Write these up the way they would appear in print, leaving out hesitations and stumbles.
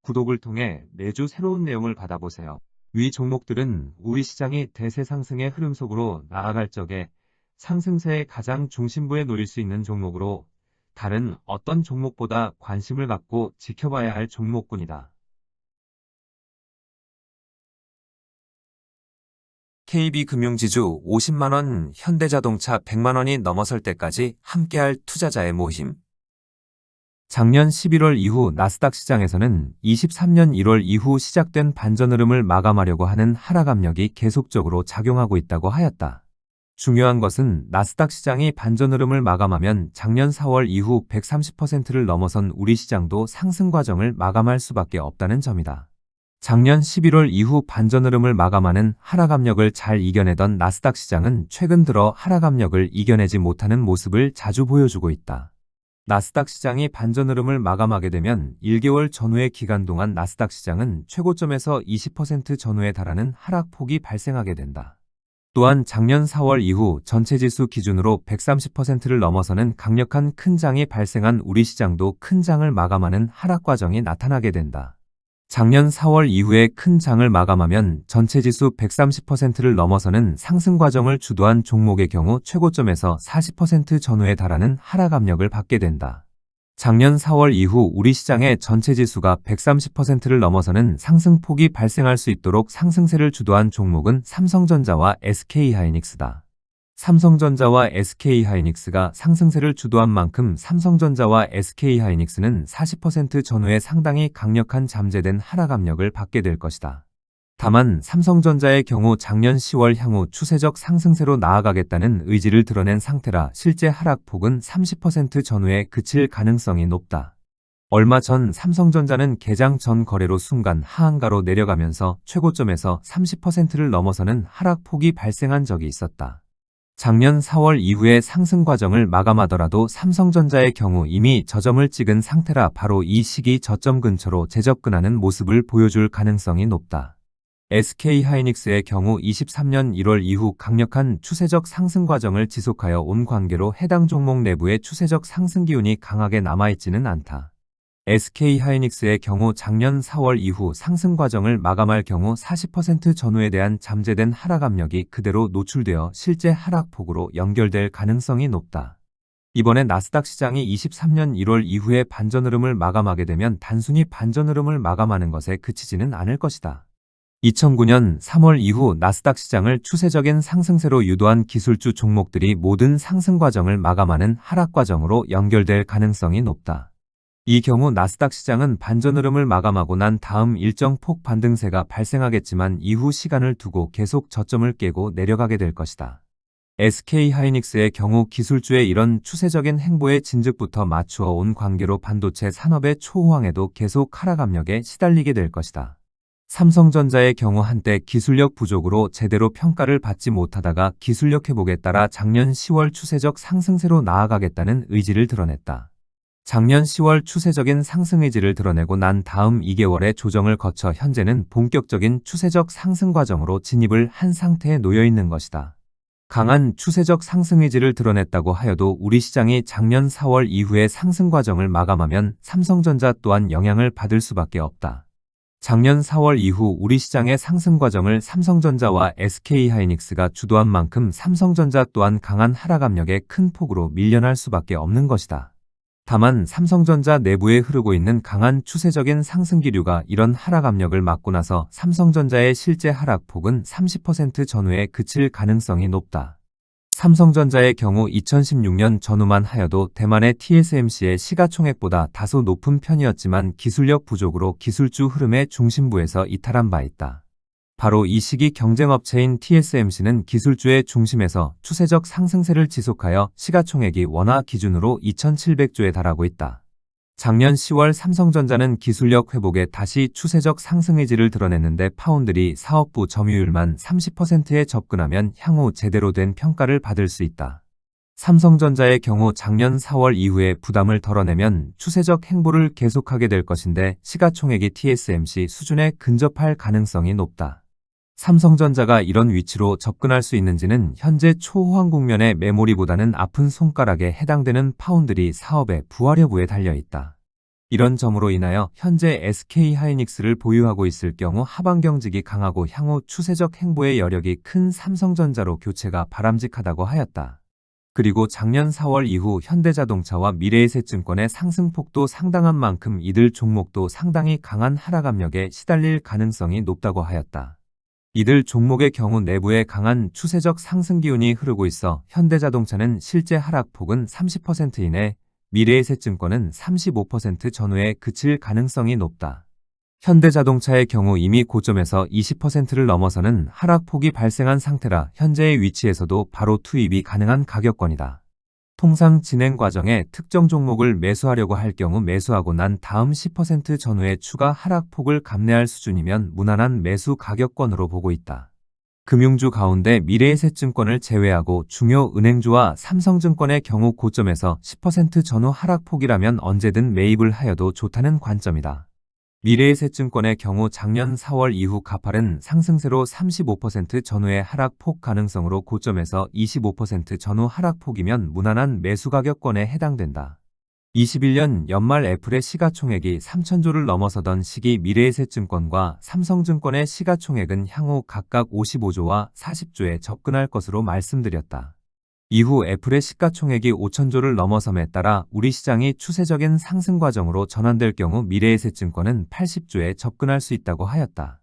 구독을 통해 매주 새로운 내용을 받아보세요. 위 종목들은 우리 시장이 대세 상승의 흐름 속으로 나아갈 적에 상승세의 가장 중심부에 놓일 수 있는 종목으로 다른 어떤 종목보다 관심을 갖고 지켜봐야 할 종목군이다. KB금융지주 50만원, 현대자동차 100만원이 넘어설 때까지 함께할 투자자의 모임. 작년 11월 이후 나스닥 시장에서는 23년 1월 이후 시작된 반전 흐름을 마감하려고 하는 하락 압력이 계속적으로 작용하고 있다고 하였다. 중요한 것은 나스닥 시장이 반전 흐름을 마감하면 작년 4월 이후 130%를 넘어선 우리 시장도 상승 과정을 마감할 수밖에 없다는 점이다. 작년 11월 이후 반전 흐름을 마감하는 하락 압력을 잘 이겨내던 나스닥 시장은 최근 들어 하락 압력을 이겨내지 못하는 모습을 자주 보여주고 있다. 나스닥 시장이 반전 흐름을 마감하게 되면 1개월 전후의 기간 동안 나스닥 시장은 최고점에서 20% 전후에 달하는 하락폭이 발생하게 된다. 또한 작년 4월 이후 전체 지수 기준으로 130%를 넘어서는 강력한 큰 장이 발생한 우리 시장도 큰 장을 마감하는 하락 과정이 나타나게 된다. 작년 4월 이후에 큰 장을 마감하면 전체 지수 130%를 넘어서는 상승 과정을 주도한 종목의 경우 최고점에서 40% 전후에 달하는 하락 압력을 받게 된다. 작년 4월 이후 우리 시장의 전체 지수가 130%를 넘어서는 상승폭이 발생할 수 있도록 상승세를 주도한 종목은 삼성전자와 SK하이닉스다. 삼성전자와 SK하이닉스가 상승세를 주도한 만큼 삼성전자와 SK하이닉스는 40% 전후에 상당히 강력한 잠재된 하락 압력을 받게 될 것이다. 다만 삼성전자의 경우 작년 10월 향후 추세적 상승세로 나아가겠다는 의지를 드러낸 상태라 실제 하락폭은 30% 전후에 그칠 가능성이 높다. 얼마 전 삼성전자는 개장 전 거래로 순간 하한가로 내려가면서 최고점에서 30%를 넘어서는 하락폭이 발생한 적이 있었다. 작년 4월 이후의 상승 과정을 마감하더라도 삼성전자의 경우 이미 저점을 찍은 상태라 바로 이 시기 저점 근처로 재접근하는 모습을 보여줄 가능성이 높다. SK하이닉스의 경우 23년 1월 이후 강력한 추세적 상승 과정을 지속하여 온 관계로 해당 종목 내부의 추세적 상승 기운이 강하게 남아있지는 않다. SK하이닉스의 경우 작년 4월 이후 상승 과정을 마감할 경우 40% 전후에 대한 잠재된 하락 압력이 그대로 노출되어 실제 하락폭으로 연결될 가능성이 높다. 이번에 나스닥 시장이 23년 1월 이후에 반전 흐름을 마감하게 되면 단순히 반전 흐름을 마감하는 것에 그치지는 않을 것이다. 2009년 3월 이후 나스닥 시장을 추세적인 상승세로 유도한 기술주 종목들이 모든 상승 과정을 마감하는 하락 과정으로 연결될 가능성이 높다. 이 경우 나스닥 시장은 반전 흐름을 마감하고 난 다음 일정 폭 반등세가 발생하겠지만 이후 시간을 두고 계속 저점을 깨고 내려가게 될 것이다. SK하이닉스의 경우 기술주의 이런 추세적인 행보의 진즉부터 맞추어 온 관계로 반도체 산업의 초호황에도 계속 하락 압력에 시달리게 될 것이다. 삼성전자의 경우 한때 기술력 부족으로 제대로 평가를 받지 못하다가 기술력 회복에 따라 작년 10월 추세적 상승세로 나아가겠다는 의지를 드러냈다. 작년 10월 추세적인 상승 의지를 드러내고 난 다음 2개월의 조정을 거쳐 현재는 본격적인 추세적 상승 과정으로 진입을 한 상태에 놓여 있는 것이다. 강한 추세적 상승 의지를 드러냈다고 하여도 우리 시장이 작년 4월 이후의 상승 과정을 마감하면 삼성전자 또한 영향을 받을 수밖에 없다. 작년 4월 이후 우리 시장의 상승 과정을 삼성전자와 SK하이닉스가 주도한 만큼 삼성전자 또한 강한 하락 압력에 큰 폭으로 밀려날 수밖에 없는 것이다. 다만 삼성전자 내부에 흐르고 있는 강한 추세적인 상승 기류가 이런 하락 압력을 막고 나서 삼성전자의 실제 하락폭은 30% 전후에 그칠 가능성이 높다. 삼성전자의 경우 2016년 전후만 하여도 대만의 TSMC의 시가총액보다 다소 높은 편이었지만 기술력 부족으로 기술주 흐름의 중심부에서 이탈한 바 있다. 바로 이 시기 경쟁업체인 TSMC는 기술주의 중심에서 추세적 상승세를 지속하여 시가총액이 원화 기준으로 2,700조에 달하고 있다. 작년 10월 삼성전자는 기술력 회복에 다시 추세적 상승 의지를 드러냈는데 파운드리 사업부 점유율만 30%에 접근하면 향후 제대로 된 평가를 받을 수 있다. 삼성전자의 경우 작년 4월 이후에 부담을 덜어내면 추세적 행보를 계속하게 될 것인데 시가총액이 TSMC 수준에 근접할 가능성이 높다. 삼성전자가 이런 위치로 접근할 수 있는지는 현재 초호황 국면의 메모리보다는 아픈 손가락에 해당되는 파운드리 사업의 부활 여부에 달려있다. 이런 점으로 인하여 현재 SK하이닉스를 보유하고 있을 경우 하방 경직이 강하고 향후 추세적 행보의 여력이 큰 삼성전자로 교체가 바람직하다고 하였다. 그리고 작년 4월 이후 현대자동차와 미래에셋증권의 상승폭도 상당한 만큼 이들 종목도 상당히 강한 하락 압력에 시달릴 가능성이 높다고 하였다. 이들 종목의 경우 내부에 강한 추세적 상승 기운이 흐르고 있어 현대자동차는 실제 하락폭은 30% 이내, 미래에셋증권은 35% 전후에 그칠 가능성이 높다. 현대자동차의 경우 이미 고점에서 20%를 넘어서는 하락폭이 발생한 상태라 현재의 위치에서도 바로 투입이 가능한 가격권이다. 통상 진행 과정에 특정 종목을 매수하려고 할 경우 매수하고 난 다음 10% 전후의 추가 하락폭을 감내할 수준이면 무난한 매수 가격권으로 보고 있다. 금융주 가운데 미래에셋증권을 제외하고 중요 은행주와 삼성증권의 경우 고점에서 10% 전후 하락폭이라면 언제든 매입을 하여도 좋다는 관점이다. 미래에셋증권의 경우 작년 4월 이후 가파른 상승세로 35% 전후의 하락폭 가능성으로 고점에서 25% 전후 하락폭이면 무난한 매수 가격권에 해당된다. 21년 연말 애플의 시가총액이 3천조를 넘어서던 시기 미래에셋증권과 삼성증권의 시가총액은 향후 각각 55조와 40조에 접근할 것으로 말씀드렸다. 이후 애플의 시가총액이 5천조를 넘어섬에 따라 우리 시장이 추세적인 상승 과정으로 전환될 경우 미래에셋증권은 80조에 접근할 수 있다고 하였다.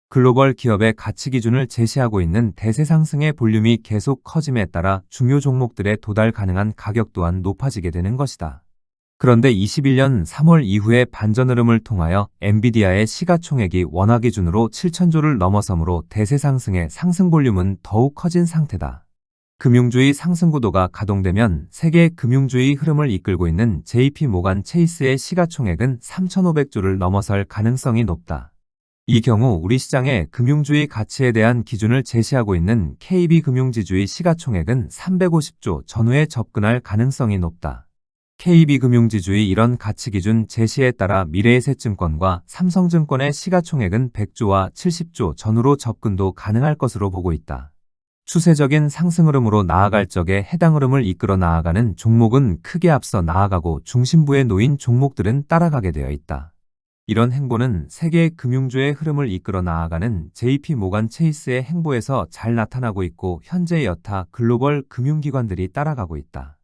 글로벌 기업의 가치 기준을 제시하고 있는 대세 상승의 볼륨이 계속 커짐에 따라 중요 종목들의 도달 가능한 가격 또한 높아지게 되는 것이다. 그런데 21년 3월 이후에 반전 흐름을 통하여 엔비디아의 시가총액이 원화 기준으로 7천조를 넘어서므로 대세 상승의 상승 볼륨은 더욱 커진 상태다. 금융주의 상승 구도가 가동되면 세계 금융주의 흐름을 이끌고 있는 JP모간 체이스의 시가총액은 3,500조를 넘어설 가능성이 높다. 이 경우 우리 시장의 금융주의 가치에 대한 기준을 제시하고 있는 KB금융지주의 시가총액은 350조 전후에 접근할 가능성이 높다. KB금융지주의 이런 가치 기준 제시에 따라 미래에셋증권과 삼성증권의 시가총액은 100조와 70조 전후로 접근도 가능할 것으로 보고 있다. 추세적인 상승 흐름으로 나아갈 적에 해당 흐름을 이끌어 나아가는 종목은 크게 앞서 나아가고 중심부에 놓인 종목들은 따라가게 되어 있다. 이런 행보는 세계 금융주의 흐름을 이끌어 나아가는 JP모간 체이스의 행보에서 잘 나타나고 있고 현재 여타 글로벌 금융기관들이 따라가고 있다.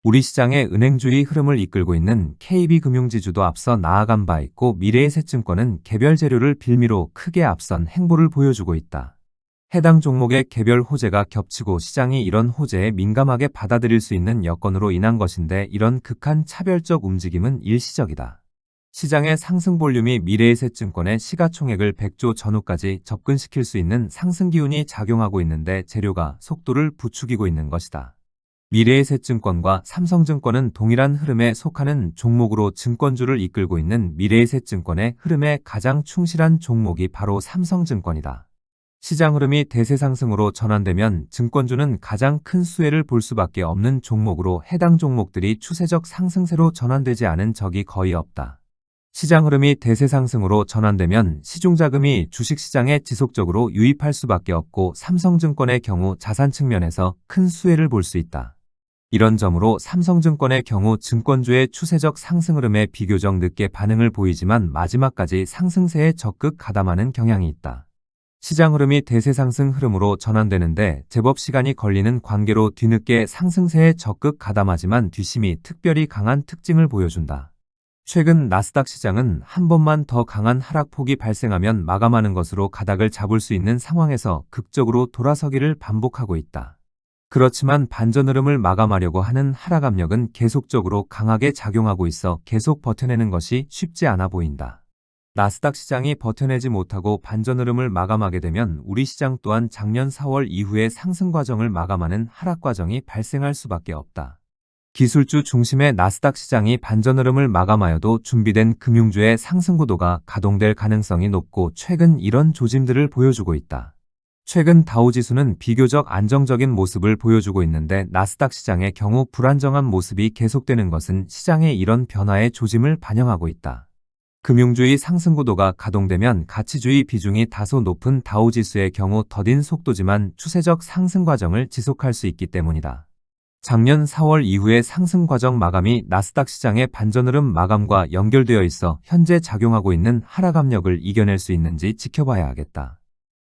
우리 시장의 은행주의 흐름을 이끌고 있는 KB금융지주도 앞서 나아간 바 있고 미래에셋증권은 개별 재료를 빌미로 크게 앞선 행보를 보여주고 있다. 해당 종목의 개별 호재가 겹치고 시장이 이런 호재에 민감하게 받아들일 수 있는 여건으로 인한 것인데 이런 극한 차별적 움직임은 일시적이다. 시장의 상승 볼륨이 미래에셋증권의 시가총액을 100조 전후까지 접근시킬 수 있는 상승 기운이 작용하고 있는데 재료가 속도를 부추기고 있는 것이다. 미래에셋증권과 삼성증권은 동일한 흐름에 속하는 종목으로 증권주를 이끌고 있는 미래에셋증권의 흐름에 가장 충실한 종목이 바로 삼성증권이다. 시장 흐름이 대세 상승으로 전환되면 증권주는 가장 큰 수혜를 볼 수밖에 없는 종목으로 해당 종목들이 추세적 상승세로 전환되지 않은 적이 거의 없다. 시장 흐름이 대세 상승으로 전환되면 시중자금이 주식시장에 지속적으로 유입할 수밖에 없고 삼성증권의 경우 자산 측면에서 큰 수혜를 볼 수 있다. 이런 점으로 삼성증권의 경우 증권주의 추세적 상승 흐름에 비교적 늦게 반응을 보이지만 마지막까지 상승세에 적극 가담하는 경향이 있다. 시장 흐름이 대세 상승 흐름으로 전환되는데 제법 시간이 걸리는 관계로 뒤늦게 상승세에 적극 가담하지만 뒷심이 특별히 강한 특징을 보여준다. 최근 나스닥 시장은 한 번만 더 강한 하락폭이 발생하면 마감하는 것으로 가닥을 잡을 수 있는 상황에서 극적으로 돌아서기를 반복하고 있다. 그렇지만 반전 흐름을 마감하려고 하는 하락 압력은 계속적으로 강하게 작용하고 있어 계속 버텨내는 것이 쉽지 않아 보인다. 나스닥 시장이 버텨내지 못하고 반전 흐름을 마감하게 되면 우리 시장 또한 작년 4월 이후의 상승 과정을 마감하는 하락 과정이 발생할 수밖에 없다. 기술주 중심의 나스닥 시장이 반전 흐름을 마감하여도 준비된 금융주의 상승 구도가 가동될 가능성이 높고 최근 이런 조짐들을 보여주고 있다. 최근 다우지수는 비교적 안정적인 모습을 보여주고 있는데 나스닥 시장의 경우 불안정한 모습이 계속되는 것은 시장의 이런 변화의 조짐을 반영하고 있다. 금융주의 상승 구도가 가동되면 가치주의 비중이 다소 높은 다우지수의 경우 더딘 속도지만 추세적 상승 과정을 지속할 수 있기 때문이다. 작년 4월 이후의 상승 과정 마감이 나스닥 시장의 반전흐름 마감과 연결되어 있어 현재 작용하고 있는 하락 압력을 이겨낼 수 있는지 지켜봐야 하겠다.